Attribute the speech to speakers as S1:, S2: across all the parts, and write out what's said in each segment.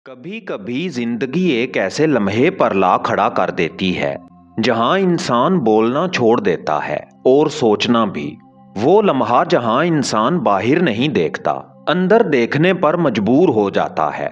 S1: कभी कभी जिंदगी एक ऐसे लम्हे पर ला खड़ा कर देती है जहां इंसान बोलना छोड़ देता है और सोचना भी। वो लम्हा जहां इंसान बाहर नहीं देखता, अंदर देखने पर मजबूर हो जाता है।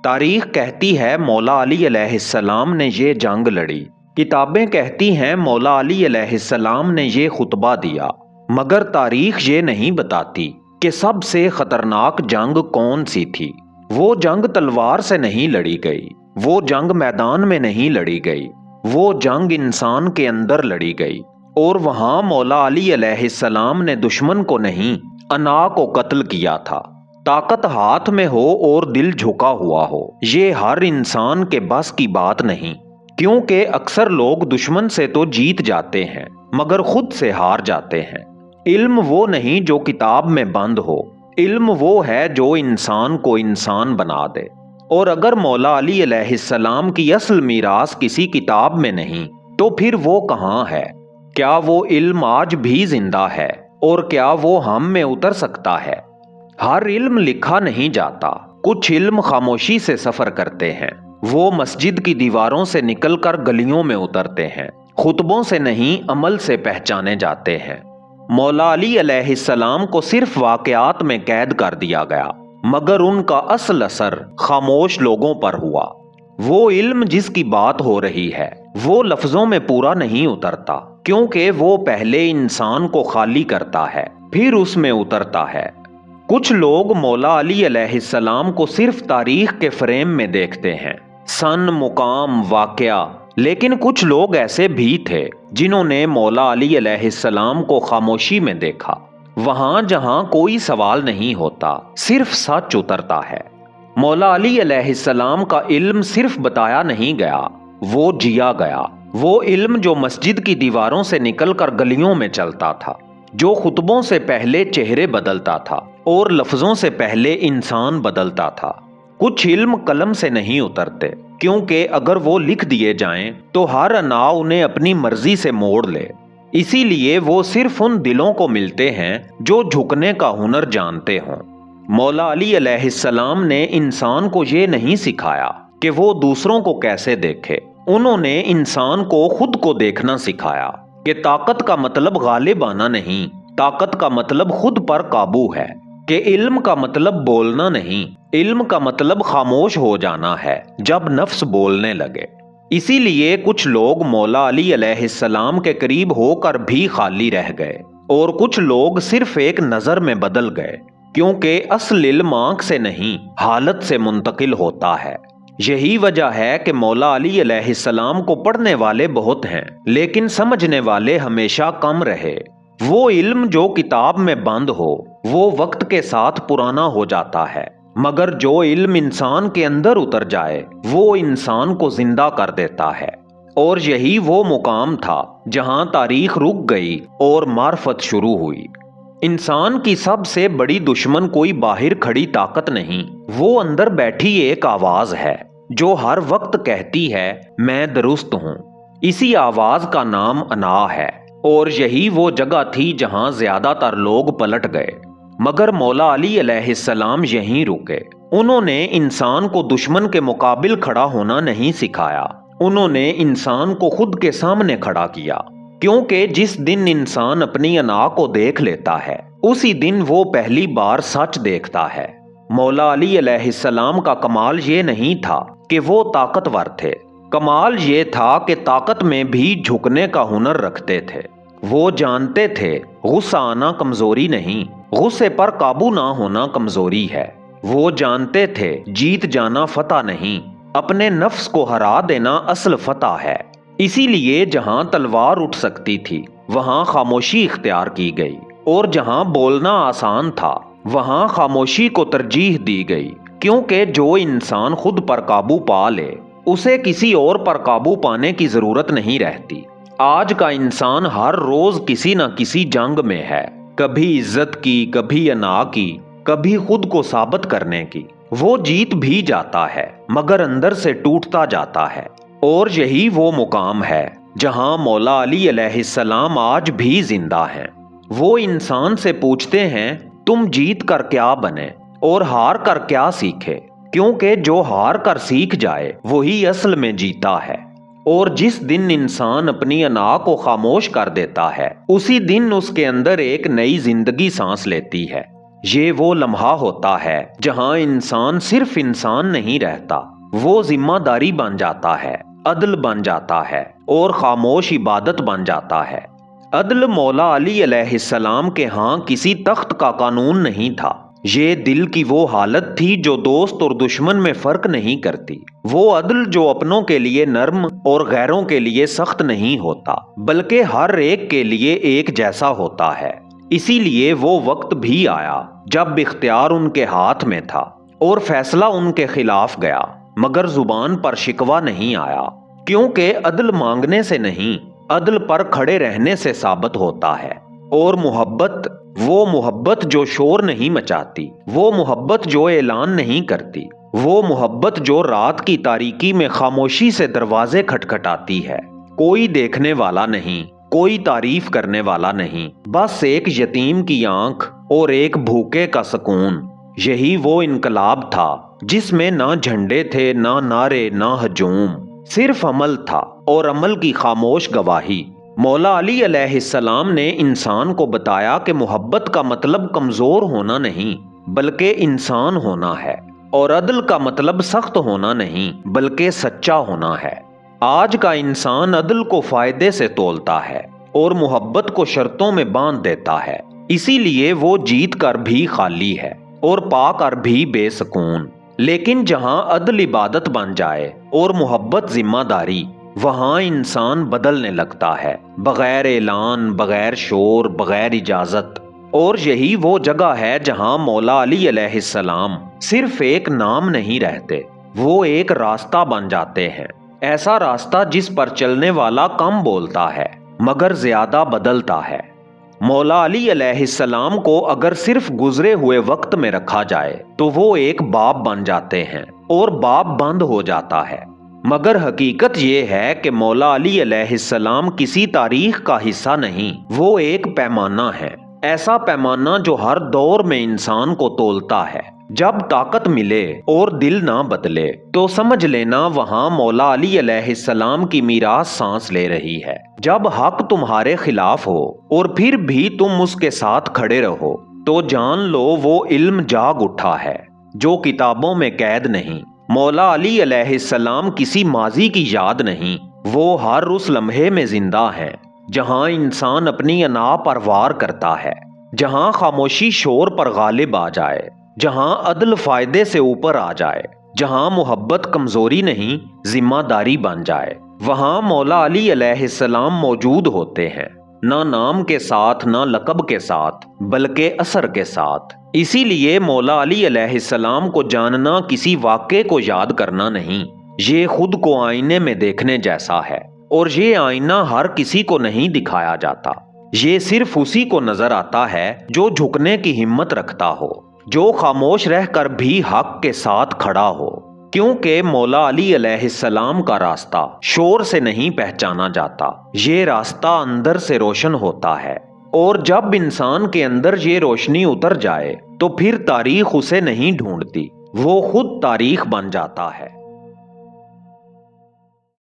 S1: तारीख कहती है मौला अली अलैहिस्सलाम ने ये जंग लड़ी। किताबें कहती हैं मौला अली अलैहिस्सलाम ने ये खुतबा दिया, मगर तारीख ये नहीं बताती कि सबसे खतरनाक जंग कौन सी थी। वो जंग तलवार से नहीं लड़ी गई, वो जंग मैदान में नहीं लड़ी गई, वो जंग इंसान के अंदर लड़ी गई। और वहां मौला अली अलैहिस्सलाम ने दुश्मन को नहीं, अना को कत्ल किया था। ताकत हाथ में हो और दिल झुका हुआ हो, ये हर इंसान के बस की बात नहीं, क्योंकि अक्सर लोग दुश्मन से तो जीत जाते हैं मगर खुद से हार जाते हैं। इल्म वो नहीं जो किताब में बंद हो, इल्म वो है जो इंसान को इंसान बना दे। और अगर मौला अली अलैहिस्सलाम की असल मीरास किसी किताब में नहीं, तो फिर वो कहाँ है? क्या वो इल्म आज भी जिंदा है? और क्या वो हम में उतर सकता है? हर इल्म लिखा नहीं जाता, कुछ इल्म खामोशी से सफर करते हैं। वो मस्जिद की दीवारों से निकलकर गलियों में उतरते हैं, खुतबों से नहीं अमल से पहचाने जाते हैं। मौला अली अलैहिस्सलाम को सिर्फ वाकयात में कैद कर दिया गया, मगर उनका असल असर खामोश लोगों पर हुआ। वो इल्म जिसकी बात हो रही है वो लफ्जों में पूरा नहीं उतरता, क्योंकि वो पहले इंसान को खाली करता है फिर उसमें उतरता है। कुछ लोग मौला अली अलैहिस्सलाम को सिर्फ तारीख के फ्रेम में देखते हैं, सन, मुकाम, वाकया। लेकिन कुछ लोग ऐसे भी थे जिन्होंने मौला अली अलैहिस्सलाम को खामोशी में देखा। वहां जहां कोई सवाल नहीं होता, सिर्फ सच उतरता है। मौला अली अलैहिस्सलाम का इल्म सिर्फ बताया नहीं गया, वो जिया गया। वो इल्म जो मस्जिद की दीवारों से निकलकर गलियों में चलता था, जो खुतबों से पहले चेहरे बदलता था और लफ्जों से पहले इंसान बदलता था। कुछ इल्म कलम से नहीं उतरते, क्योंकि अगर वो लिख दिए जाएं तो हर अना उन्हें अपनी मर्जी से मोड़ ले। इसीलिए वो सिर्फ उन दिलों को मिलते हैं जो झुकने का हुनर जानते हों। मौला अली अलैहिस्सलाम ने इंसान को ये नहीं सिखाया कि वो दूसरों को कैसे देखे, उन्होंने इंसान को खुद को देखना सिखाया कि ताकत का मतलब गालिब आना नहीं, ताकत का मतलब खुद पर काबू है। कि इल्म का मतलब बोलना नहीं, इल्म का मतलब खामोश हो जाना है जब नफ्स बोलने लगे। इसीलिए कुछ लोग मौला अली अलैहिस्सलाम के करीब होकर भी खाली रह गए और कुछ लोग सिर्फ एक नजर में बदल गए, क्योंकि असल इल्म आंख से नहीं हालत से मुंतकिल होता है। यही वजह है कि मौला अली अलैहिस्सलाम को पढ़ने वाले बहुत हैं, लेकिन समझने वाले हमेशा कम रहे। वो इल्म जो किताब में बंद हो वो वक्त के साथ पुराना हो जाता है, मगर जो इल्म इंसान के अंदर उतर जाए वो इंसान को जिंदा कर देता है। और यही वो मुकाम था जहां तारीख रुक गई और मार्फत शुरू हुई। इंसान की सबसे बड़ी दुश्मन कोई बाहर खड़ी ताकत नहीं, वो अंदर बैठी एक आवाज है जो हर वक्त कहती है मैं दुरुस्त हूं। इसी आवाज का नाम अना है। और यही वो जगह थी जहां ज्यादातर लोग पलट गए, मगर मौला अली अलैहिस्सलाम यहीं रुके। उन्होंने इंसान को दुश्मन के मुकाबिल खड़ा होना नहीं सिखाया, उन्होंने इंसान को खुद के सामने खड़ा किया। क्योंकि जिस दिन इंसान अपनी अना को देख लेता है उसी दिन वो पहली बार सच देखता है। मौला अली अलैहिस्सलाम का कमाल ये नहीं था कि वो ताकतवर थे, कमाल ये था कि ताकत में भी झुकने का हुनर रखते थे। वो जानते थे गुस्सा आना कमजोरी नहीं, गुस्से पर काबू ना होना कमजोरी है। वो जानते थे जीत जाना फतह नहीं, अपने नफ्स को हरा देना असल फतह है। इसीलिए जहां तलवार उठ सकती थी वहां खामोशी इख्तियार की गई, और जहां बोलना आसान था वहां खामोशी को तरजीह दी गई। क्योंकि जो इंसान खुद पर काबू पा ले उसे किसी और पर काबू पाने की जरूरत नहीं रहती। आज का इंसान हर रोज किसी न किसी जंग में है, कभी इज्जत की, कभी अना की, कभी खुद को साबित करने की। वो जीत भी जाता है मगर अंदर से टूटता जाता है। और यही वो मुकाम है जहां मौला अली अलैहिस्सलाम आज भी जिंदा हैं। वो इंसान से पूछते हैं तुम जीत कर क्या बने और हार कर क्या सीखे? کیونکہ جو ہار کر سیکھ جائے وہی اصل میں جیتا ہے، اور جس دن انسان اپنی انا کو خاموش کر دیتا ہے اسی دن اس کے اندر ایک نئی زندگی سانس لیتی ہے۔ یہ وہ لمحہ ہوتا ہے جہاں انسان صرف انسان نہیں رہتا، وہ ذمہ داری بن جاتا ہے، عدل بن جاتا ہے اور خاموش عبادت بن جاتا ہے۔ عدل مولا علی علیہ السلام کے ہاں کسی تخت کا قانون نہیں تھا، یہ دل کی وہ حالت تھی جو دوست اور دشمن میں فرق نہیں کرتی، وہ عدل جو اپنوں کے لیے نرم اور غیروں کے لیے سخت نہیں ہوتا بلکہ ہر ایک کے لیے ایک جیسا ہوتا ہے۔ اسی لیے وہ وقت بھی آیا جب اختیار ان کے ہاتھ میں تھا اور فیصلہ ان کے خلاف گیا، مگر زبان پر شکوہ نہیں آیا، کیونکہ عدل مانگنے سے نہیں، عدل پر کھڑے رہنے سے ثابت ہوتا ہے۔ اور محبت، وہ محبت جو شور نہیں مچاتی، وہ محبت جو اعلان نہیں کرتی، وہ محبت جو رات کی تاریکی میں خاموشی سے دروازے کھٹکھٹاتی ہے، کوئی دیکھنے والا نہیں، کوئی تعریف کرنے والا نہیں، بس ایک یتیم کی آنکھ اور ایک بھوکے کا سکون۔ یہی وہ انقلاب تھا جس میں نہ جھنڈے تھے، نہ نعرے، نہ ہجوم، صرف عمل تھا اور عمل کی خاموش گواہی۔ مولا علی علیہ السلام نے انسان کو بتایا کہ محبت کا مطلب کمزور ہونا نہیں بلکہ انسان ہونا ہے، اور عدل کا مطلب سخت ہونا نہیں بلکہ سچا ہونا ہے۔ آج کا انسان عدل کو فائدے سے تولتا ہے اور محبت کو شرطوں میں باندھ دیتا ہے، اسی لیے وہ جیت کر بھی خالی ہے اور پا کر بھی بے سکون۔ لیکن جہاں عدل عبادت بن جائے اور محبت ذمہ داری، وہاں انسان بدلنے لگتا ہے، بغیر اعلان، بغیر شور، بغیر اجازت۔ اور یہی وہ جگہ ہے جہاں مولا علی علیہ السلام صرف ایک نام نہیں رہتے، وہ ایک راستہ بن جاتے ہیں، ایسا راستہ جس پر چلنے والا کم بولتا ہے مگر زیادہ بدلتا ہے۔ مولا علی علیہ السلام کو اگر صرف گزرے ہوئے وقت میں رکھا جائے تو وہ ایک باب بن جاتے ہیں اور باب بند ہو جاتا ہے، مگر حقیقت یہ ہے کہ مولا علی علیہ السلام کسی تاریخ کا حصہ نہیں، وہ ایک پیمانہ ہے، ایسا پیمانہ جو ہر دور میں انسان کو تولتا ہے۔ جب طاقت ملے اور دل نہ بدلے تو سمجھ لینا وہاں مولا علی علیہ السلام کی میراث سانس لے رہی ہے۔ جب حق تمہارے خلاف ہو اور پھر بھی تم اس کے ساتھ کھڑے رہو تو جان لو وہ علم جاگ اٹھا ہے جو کتابوں میں قید نہیں۔ مولا علی علیہ السلام کسی ماضی کی یاد نہیں، وہ ہر اس لمحے میں زندہ ہیں جہاں انسان اپنی انا پر وار کرتا ہے، جہاں خاموشی شور پر غالب آ جائے، جہاں عدل فائدے سے اوپر آ جائے، جہاں محبت کمزوری نہیں ذمہ داری بن جائے، وہاں مولا علی علیہ السلام موجود ہوتے ہیں، نہ نام کے ساتھ، نہ لقب کے ساتھ، بلکہ اثر کے ساتھ۔ اسی لیے مولا علی علیہ السلام کو جاننا کسی واقعے کو یاد کرنا نہیں، یہ خود کو آئینے میں دیکھنے جیسا ہے، اور یہ آئینہ ہر کسی کو نہیں دکھایا جاتا، یہ صرف اسی کو نظر آتا ہے جو جھکنے کی ہمت رکھتا ہو، جو خاموش رہ کر بھی حق کے ساتھ کھڑا ہو، کیونکہ مولا علی علیہ السلام کا راستہ شور سے نہیں پہچانا جاتا، یہ راستہ اندر سے روشن ہوتا ہے، اور جب انسان کے اندر یہ روشنی اتر جائے تو پھر تاریخ اسے نہیں ڈھونڈتی، وہ خود تاریخ بن جاتا ہے۔